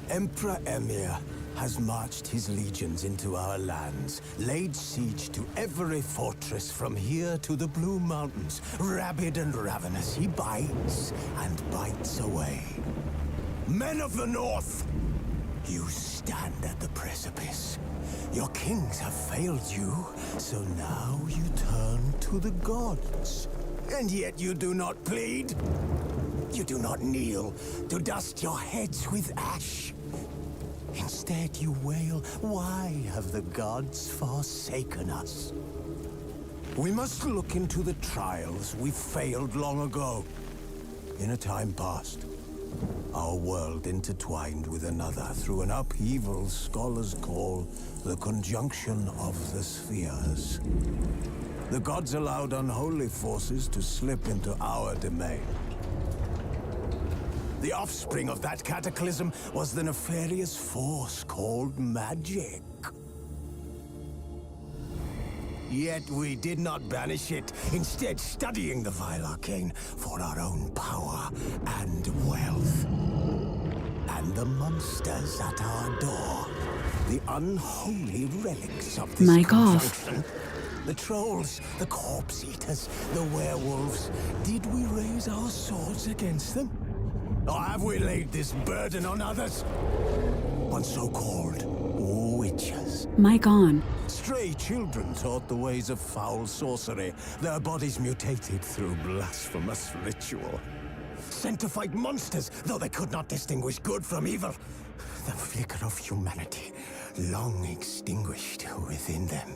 Emperor Emir has marched his legions into our lands, laid siege to every fortress from here to the Blue Mountains. Rabid and ravenous, he bites and bites away. Men of the North, you stand at the precipice. Your kings have failed you, so now you turn to the gods. And yet you do not plead. You do not kneel to dust your heads with ash. Instead you wail, why have the gods forsaken us? We must look into the trials we failed long ago. In a time past, our world intertwined with another through an upheaval scholars call the conjunction of the spheres. The gods allowed unholy forces to slip into our domain. The offspring of that cataclysm was the nefarious force called magic. Yet we did not banish it, instead studying the vile arcane for our own power and wealth. And the monsters at our door, the unholy relics of this conjunction. The trolls, the corpse eaters, the werewolves. Did we raise our swords against them? Or have we laid this burden on others? On so-called witches. Mic on. Stray children taught the ways of foul sorcery, their bodies mutated through blasphemous ritual. Sent to fight monsters, though they could not distinguish good from evil. The flicker of humanity, long extinguished within them.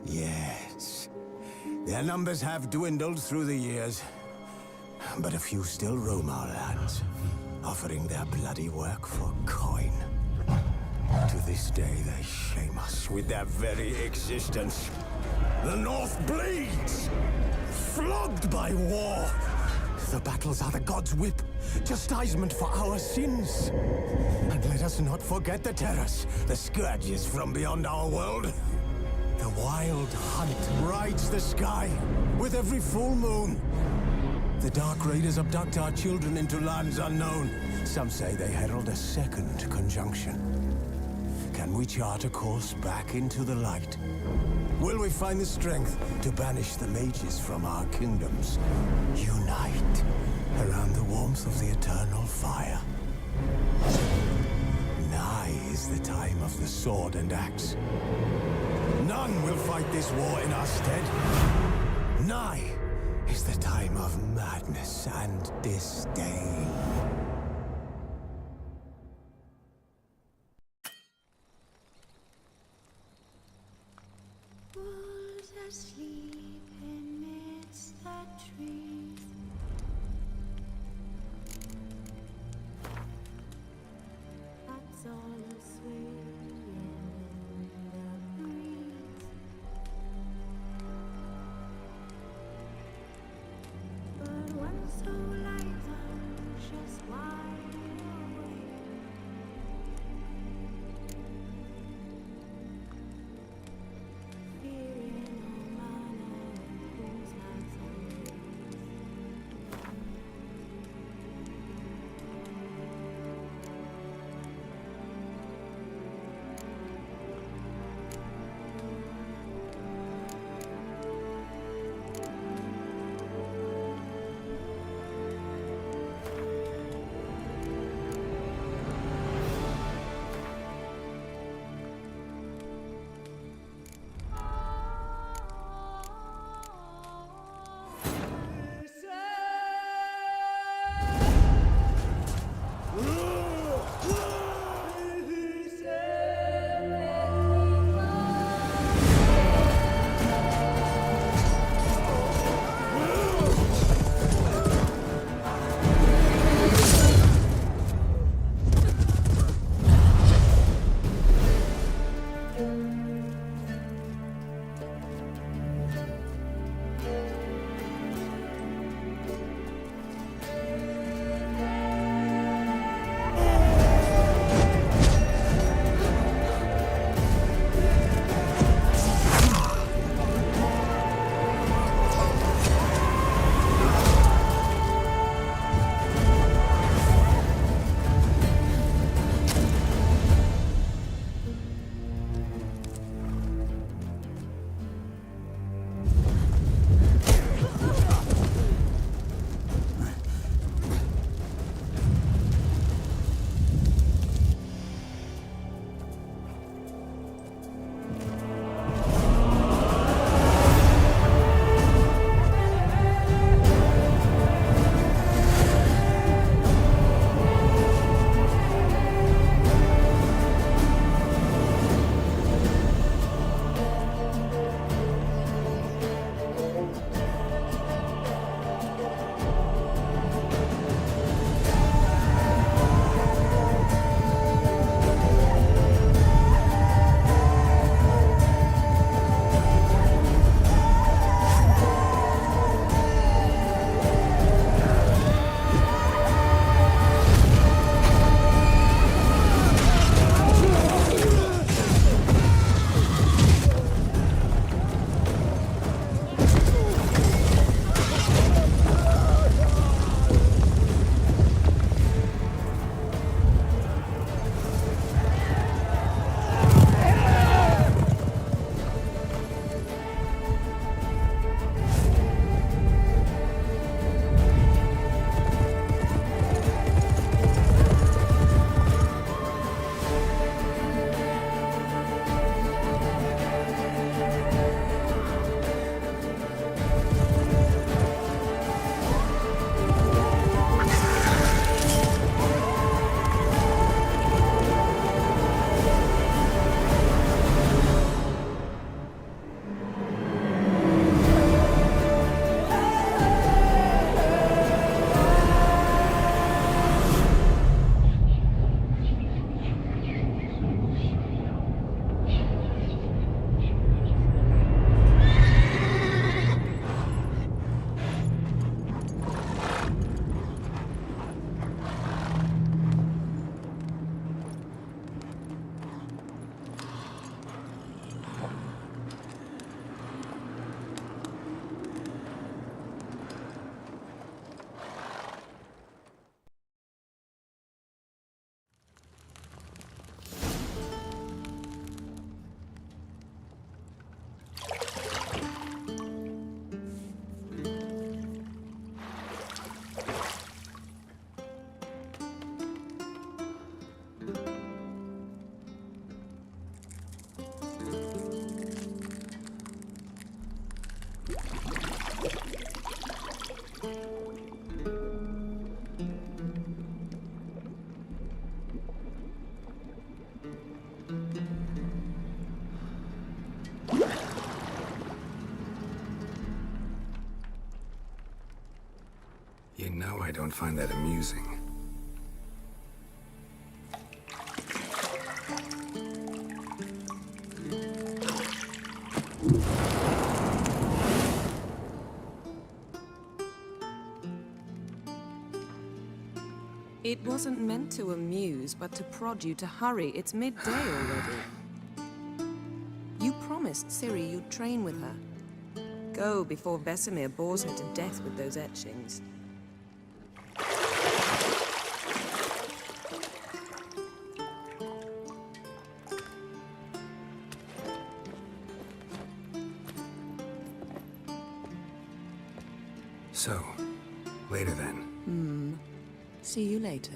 Yes, their numbers have dwindled through the years, but a few still roam our lands, offering their bloody work for coin. To this day, they shame us with their very existence. The North bleeds, flogged by war. The battles are the gods' whip, chastisement for our sins. And let us not forget the terrors, the scourges from beyond our world. The wild hunt rides the sky with every full moon. The Dark Raiders abduct our children into lands unknown. Some say they herald a second conjunction. Can we chart a course back into the light? Will we find the strength to banish the mages from our kingdoms? Unite around the warmth of the eternal fire. Nigh is the time of the sword and axe. None will fight this war in our stead. Nigh is the time of madness and disdain. Wolves asleep amidst the trees. Bats all aswing in the breeze. But one so light I don't find that amusing. It wasn't meant to amuse, but to prod you to hurry. It's midday already. You promised Ciri you'd train with her. Go before Vesemir bores her to death with those etchings. So, later then. See you later.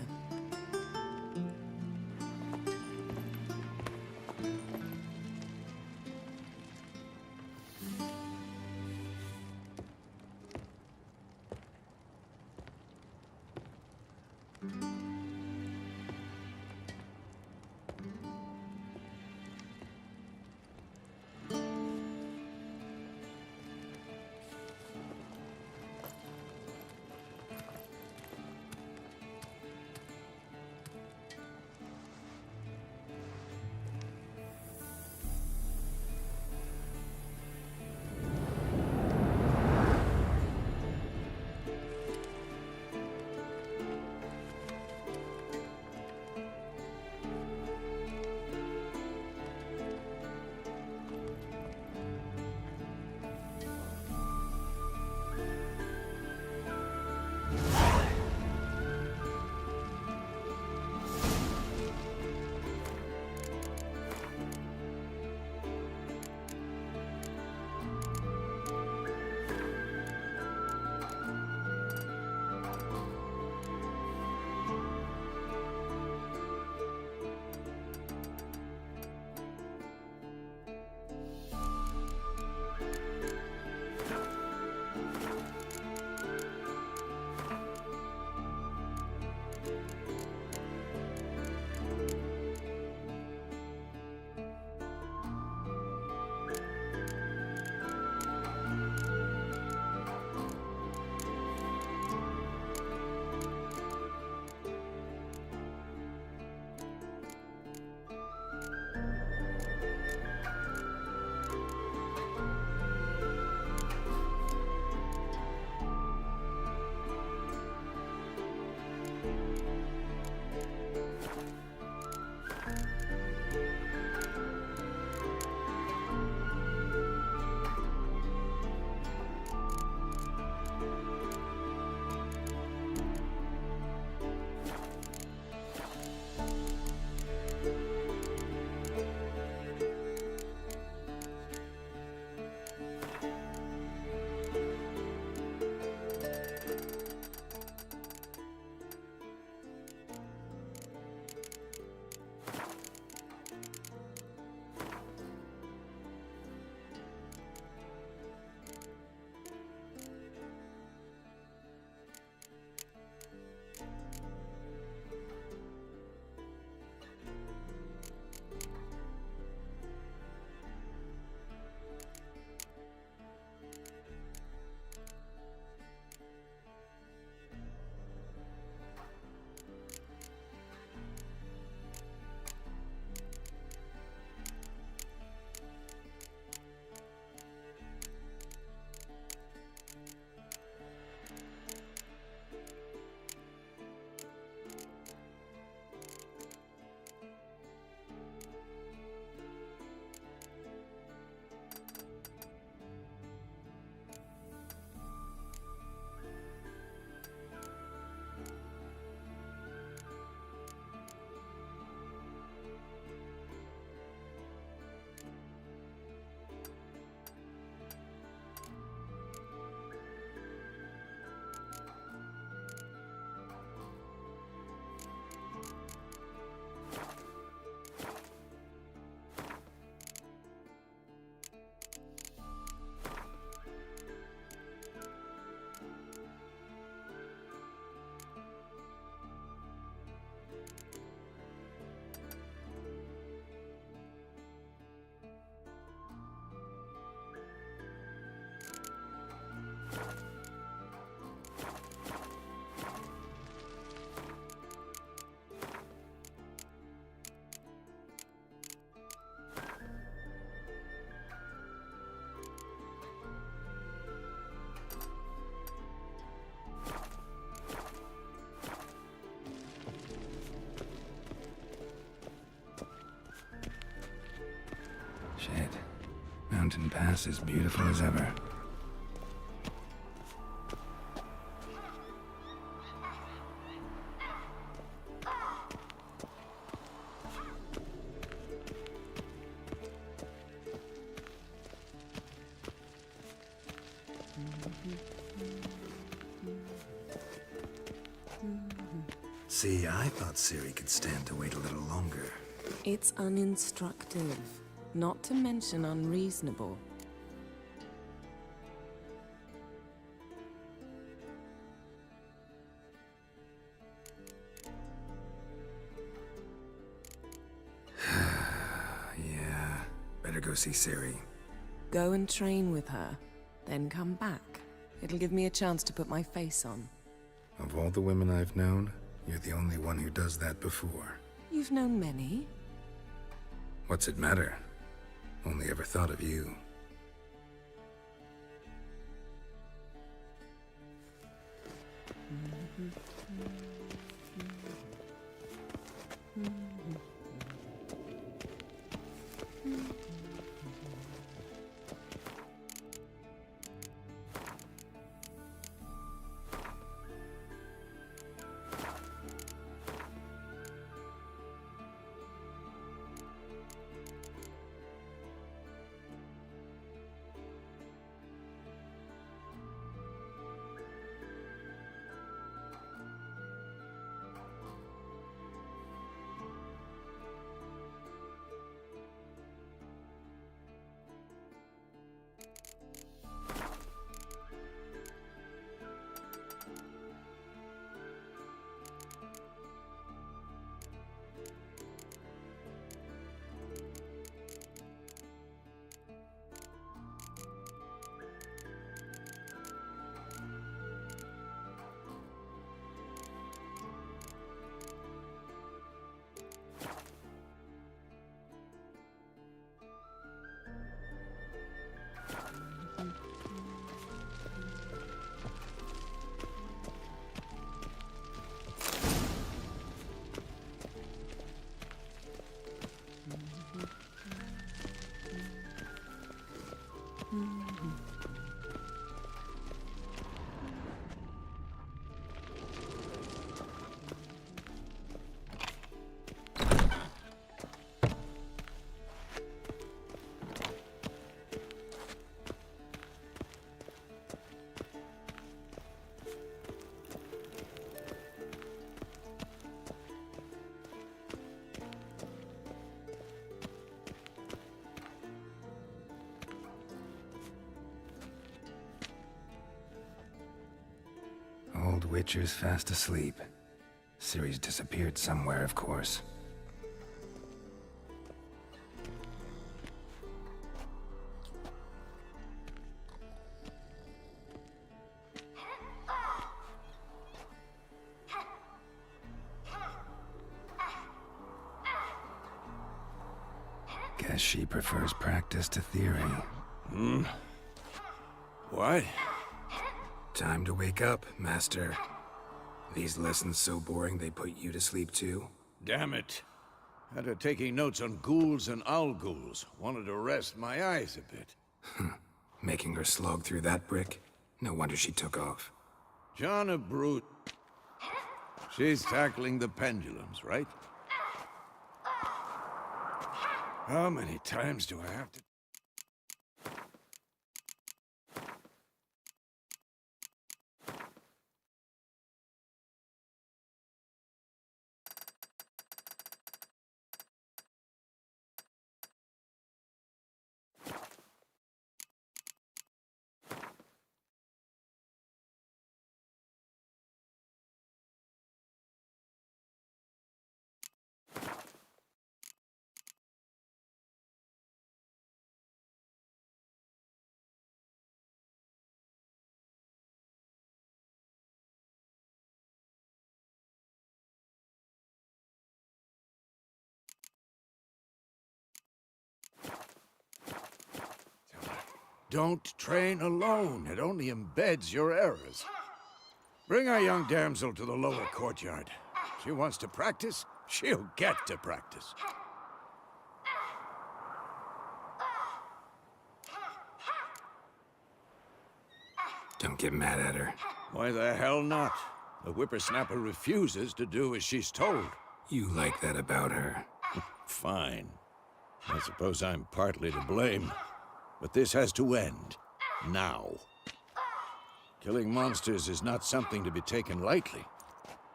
mountain pass as beautiful as ever. See, I thought Ciri could stand to wait a little longer. It's uninstructive, not to mention unreasonable. Yeah, better go see Ciri. Go and train with her, then come back. It'll give me a chance to put my face on. Of all the women I've known, you're the only one who does that before. You've known many. What's it matter? Only ever thought of you. Old Witcher's fast asleep. Ciri's disappeared somewhere, of course. Guess she prefers practice to theory. What? Time to wake up, Master. These lessons so boring they put you to sleep too? Damn it. Had her taking notes on ghouls and owl ghouls. Wanted to rest my eyes a bit. Making her slog through that brick? No wonder she took off. John a brute. She's tackling the pendulums, right? How many times do I have to... Don't train alone. It only embeds your errors. Bring our young damsel to the lower courtyard. She wants to practice, she'll get to practice. get mad at her. Why the hell not? The whippersnapper refuses to do as she's told. You like that about her. Fine. I suppose I'm partly to blame. But this has to end. Now. Killing monsters is not something to be taken lightly.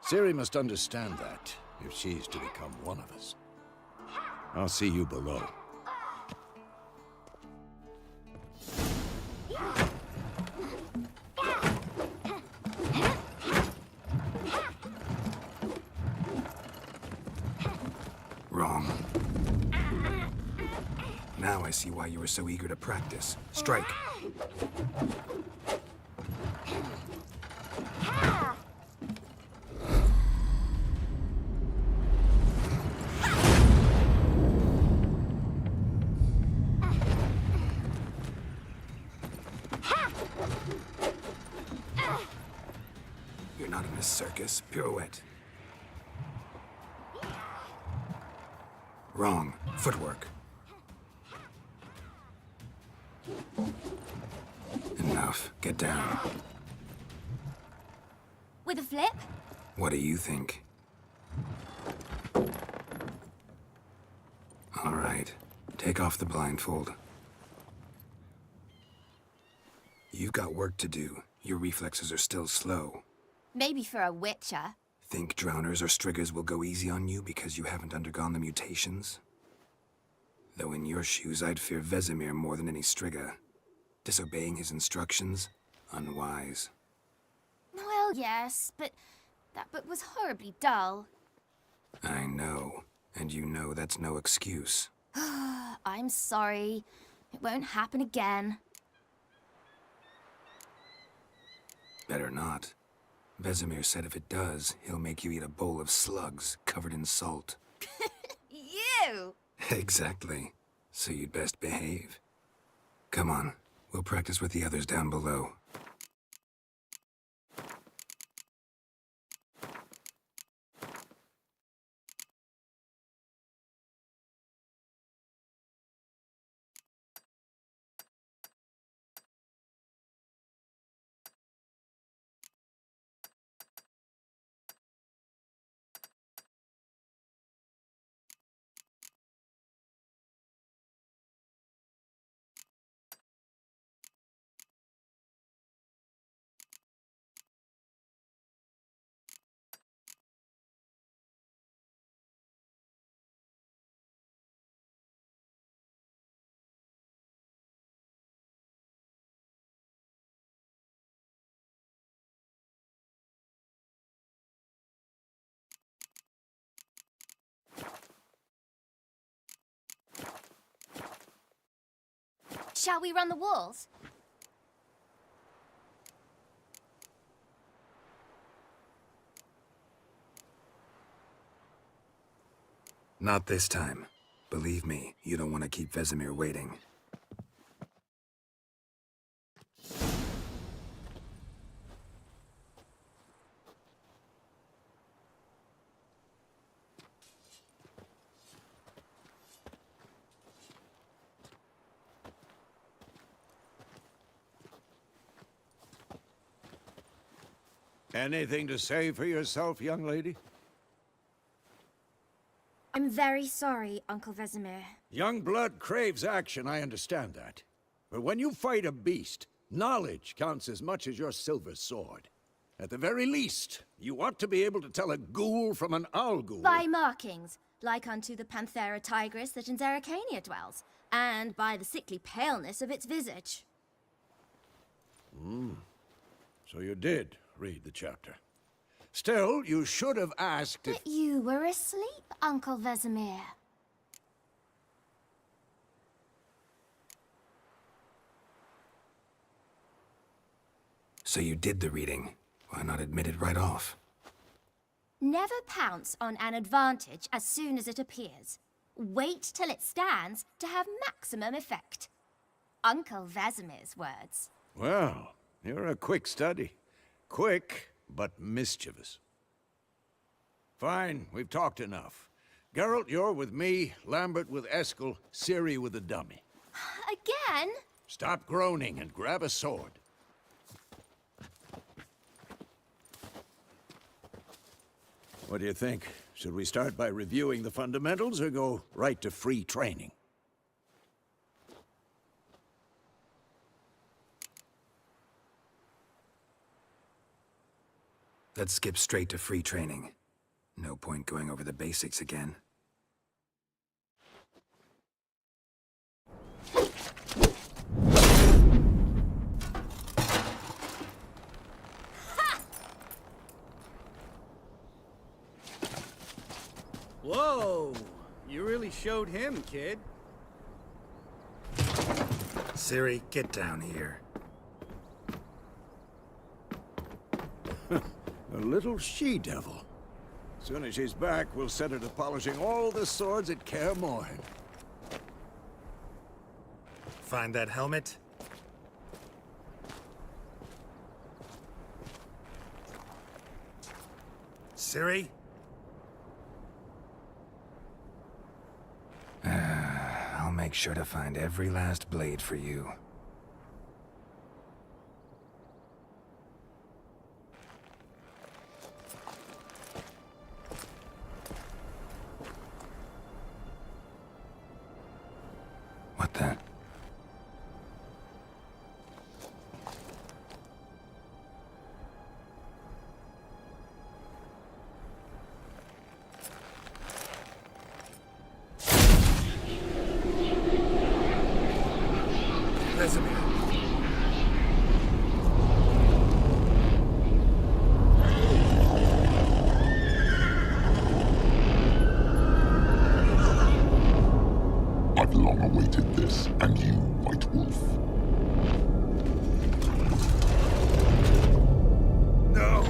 Ciri must understand that, if she's to become one of us. I'll see you below. Wrong. Now I see why you were so eager to practice. Strike. You're not in a circus. Pirouette. Wrong. Footwork. Enough. Get down. With a flip? What do you think? All right. Take off the blindfold. You've got work to do. Your reflexes are still slow. Maybe for a witcher. Think drowners or striggers will go easy on you because you haven't undergone the mutations? Though in your shoes, I'd fear Vesemir more than any strigger. Disobeying his instructions? Unwise. Well, yes, but that book was horribly dull. I know. And you know that's no excuse. I'm sorry. It won't happen again. Better not. Vesemir said if it does, he'll make you eat a bowl of slugs covered in salt. You! Exactly. So you'd best behave. Come on. We'll practice with the others down below. Shall we run the walls? Not this time. Believe me, you don't want to keep Vesemir waiting. Anything to say for yourself, young lady? I'm very sorry, Uncle Vesemir. Young blood craves action, I understand that. But when you fight a beast, knowledge counts as much as your silver sword. At the very least, you ought to be able to tell a ghoul from an owl ghoul. By markings, like unto the Panthera tigris that in Zerrikania dwells, and by the sickly paleness of its visage. So you did read the chapter. Still, you should have asked if... But you were asleep, Uncle Vesemir. So you did the reading. Why not admit it right off? Never pounce on an advantage as soon as it appears. Wait till it stands to have maximum effect. Uncle Vesemir's words. Well, you're a quick study. Quick, but mischievous. Fine, we've talked enough. Geralt, you're with me, Lambert with Eskel, Ciri with the dummy. Again? Stop groaning and grab a sword. What do you think? Should we start by reviewing the fundamentals or go right to free training? Let's skip straight to free training. No point going over the basics again. Whoa! You really showed him, kid. Ciri, get down here. A little she-devil. Soon as she's back, we'll set her to polishing all the swords at Kaer Morhen. Find that helmet? Ciri? I'll make sure to find every last blade for you. What the? Vesemir. I've long awaited this, and you, White Wolf. No!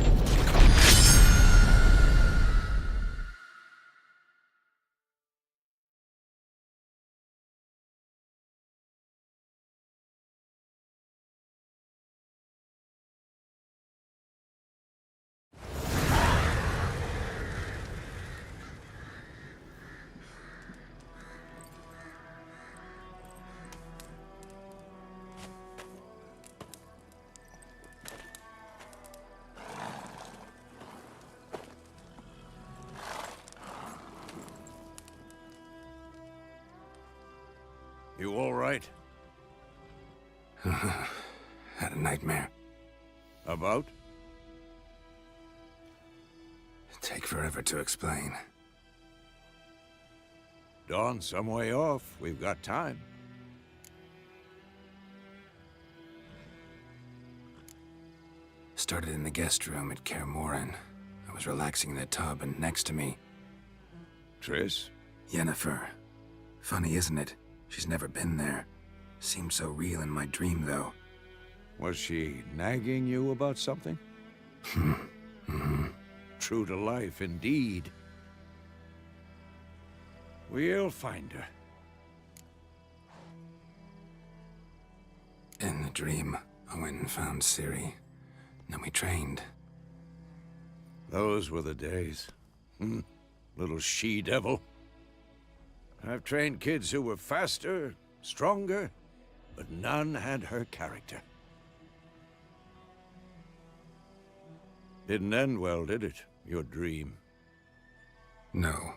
You all right? Had a nightmare. About? Take forever to explain. Dawn's some way off. We've got time. Started in the guest room at Kaer Morhen. I was relaxing in the tub, and next to me, Triss? Yennefer. Funny, isn't it? She's never been there. Seemed so real in my dream, though. Was she nagging you about something? True to life, indeed. We'll find her. In the dream, I went and found Ciri. Then we trained. Those were the days. Little she-devil. I've trained kids who were faster, stronger, but none had her character. Didn't end well, did it? Your dream? No.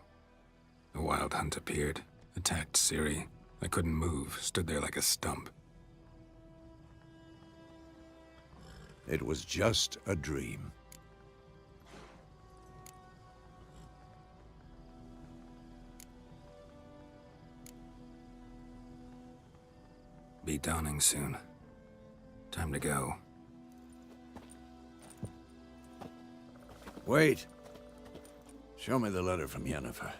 The Wild Hunt appeared, attacked Ciri. I couldn't move, stood there like a stump. It was just a dream. Be dawning soon. Time to go. Wait. Show me the letter from Yennefer.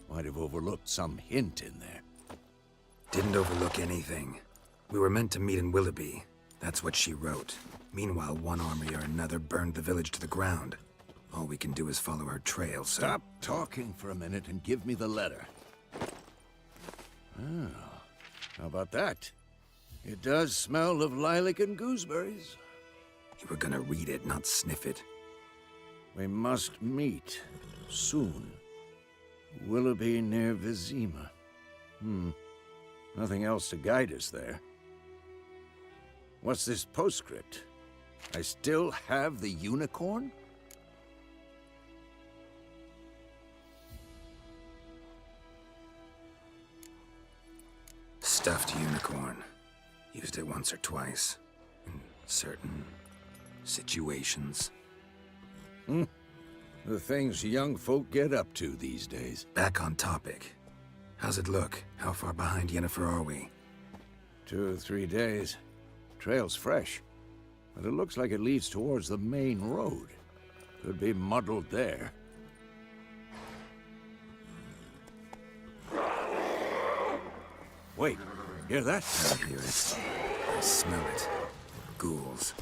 Might have overlooked some hint in there. Didn't overlook anything. We were meant to meet in Willoughby. That's what she wrote. Meanwhile, one army or another burned the village to the ground. All we can do is follow her trail, so... Stop talking for a minute and give me the letter. Oh, how about that? It does smell of lilac and gooseberries. You were gonna read it, not sniff it. We must meet. Soon. Willoughby near Vizima. Nothing else to guide us there. What's this postscript? I still have the unicorn? stuffed unicorn. Used it once or twice. In certain situations. The things young folk get up to these days. Back on topic. How's it look? How far behind Yennefer are we? 2 or 3 days. Trail's fresh. But it looks like it leads towards the main road. Could be muddled there. Wait, hear that? I hear it. I smell it. Ghouls.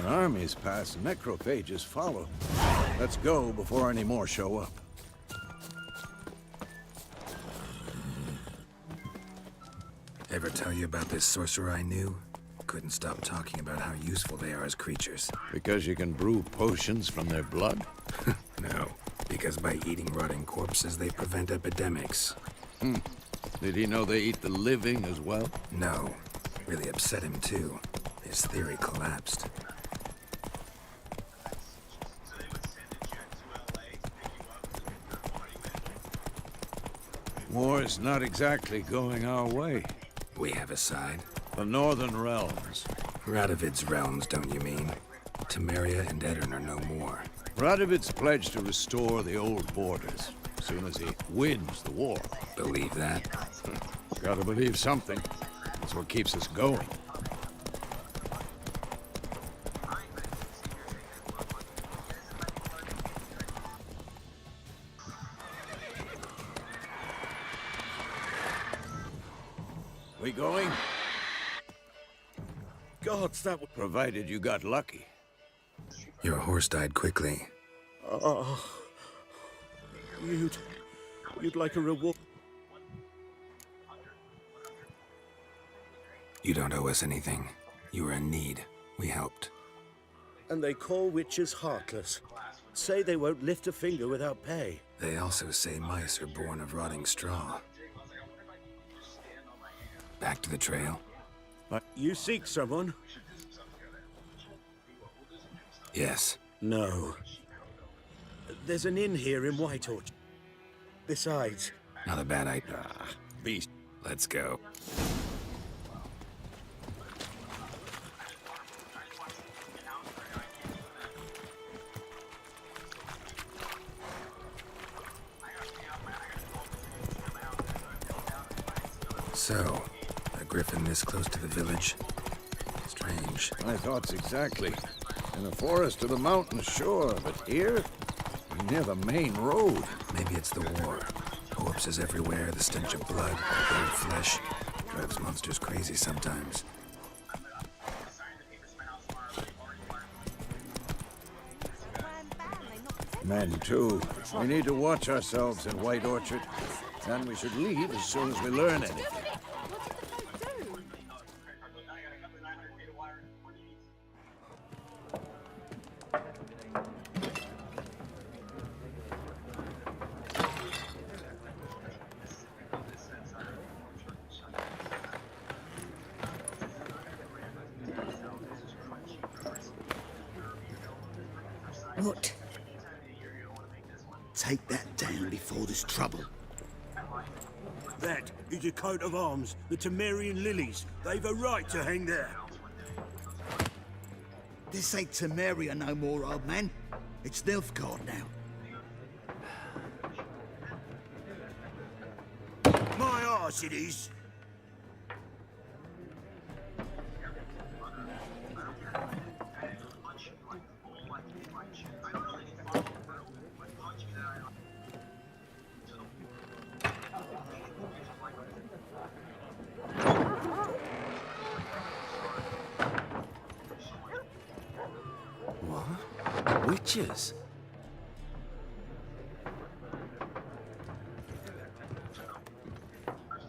Armies pass, necrophages follow. Let's go before any more show up. Ever tell you about this sorcerer I knew? Couldn't stop talking about how useful they are as creatures. Because you can brew potions from their blood? No, because by eating rotting corpses, they prevent epidemics. Did he know they eat the living as well? No. Really upset him, too. His theory collapsed. War's not exactly going our way. We have a side. The Northern Realms. Radovid's realms, don't you mean? Temeria and Edirn are no more. Radovid's pledged to restore the old borders, as soon as he wins the war. Believe that? Gotta believe something. That's what keeps us going. We going? Gods, that would... Provided you got lucky. Your horse died quickly. Oh... You'd like a reward? You don't owe us anything. You were in need. We helped. And they call witches heartless. Say they won't lift a finger without pay. They also say mice are born of rotting straw. Back to the trail? But you seek someone? Yes. No. There's an inn here in White Orchard. Besides... Not a bad idea. Beast. Let's go. So, a griffin this close to the village? Strange. My thoughts exactly. In the forest or the mountains, sure, but here? Near the main road. Maybe it's the war. Corpses everywhere, the stench of blood, burnt flesh. Drives monsters crazy sometimes. Men, too. We need to watch ourselves in White Orchard. And we should leave as soon as we learn anything. What? Take that down before there's trouble. That is a coat of arms, the Temerian lilies. They've a right to hang there. This ain't Temeria no more, old man. It's Nilfgaard now. My arse it is. witches?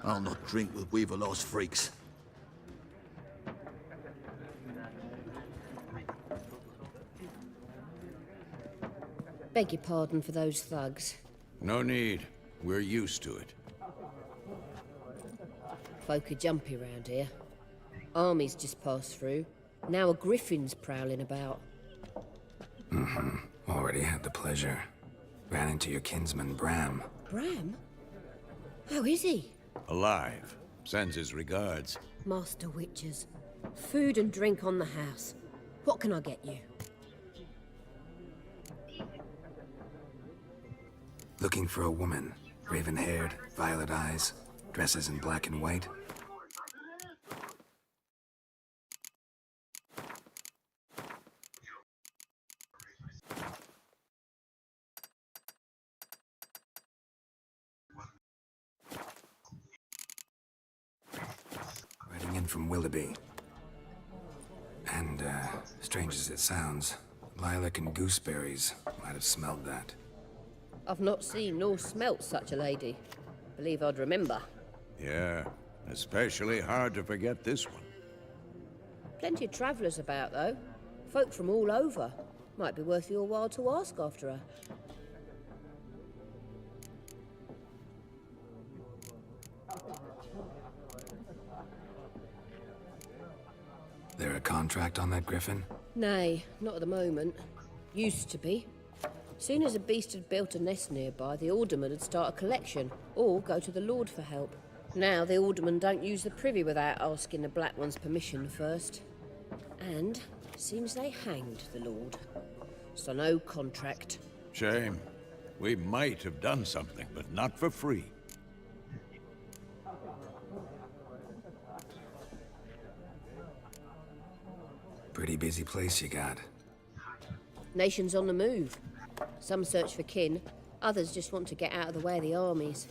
I'll not drink with Weaverlaw's freaks. Beg your pardon for those thugs. No need. We're used to it. Folk are jumpy round here. Armies just passed through. Now a griffin's prowling about. Already had the pleasure. Ran into your kinsman, Bram. Bram? How is he? Alive. Sends his regards. Master Witches. Food and drink on the house. What can I get you? Looking for a woman. Raven-haired, violet eyes, dresses in black and white. Writing in from Willoughby. And, strange as it sounds, lilac and gooseberries might have smelled that. I've not seen nor smelt such a lady. Believe I'd remember. Yeah, especially hard to forget this one. Plenty of travellers about, though. Folk from all over. Might be worth your while to ask after her. There a contract on that griffin? Nay, not at the moment. Used to be. Soon as a beast had built a nest nearby, the alderman would start a collection, or go to the Lord for help. Now the aldermen don't use the privy without asking the Black One's permission first. And seems they hanged the Lord. So no contract. Shame. We might have done something, but not for free. Pretty busy place you got. Nations on the move. Some search for kin, others just want to get out of the way of the armies.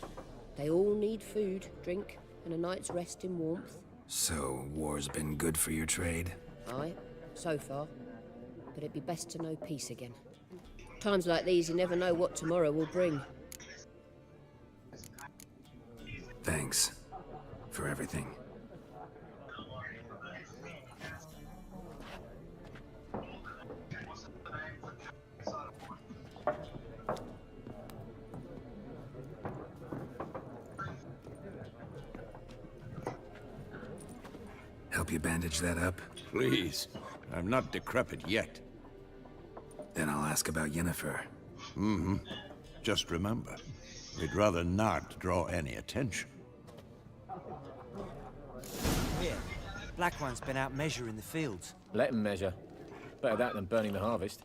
They all need food, drink, and a night's rest in warmth. So, war's been good for your trade? Aye, so far. But it'd be best to know peace again. Times like these, you never know what tomorrow will bring. Thanks for everything. Help you bandage that up? Please. I'm not decrepit yet. Then I'll ask about Yennefer. Just remember, we'd rather not draw any attention. Here, Black One's been out measuring the fields. Let him measure. Better that than burning the harvest.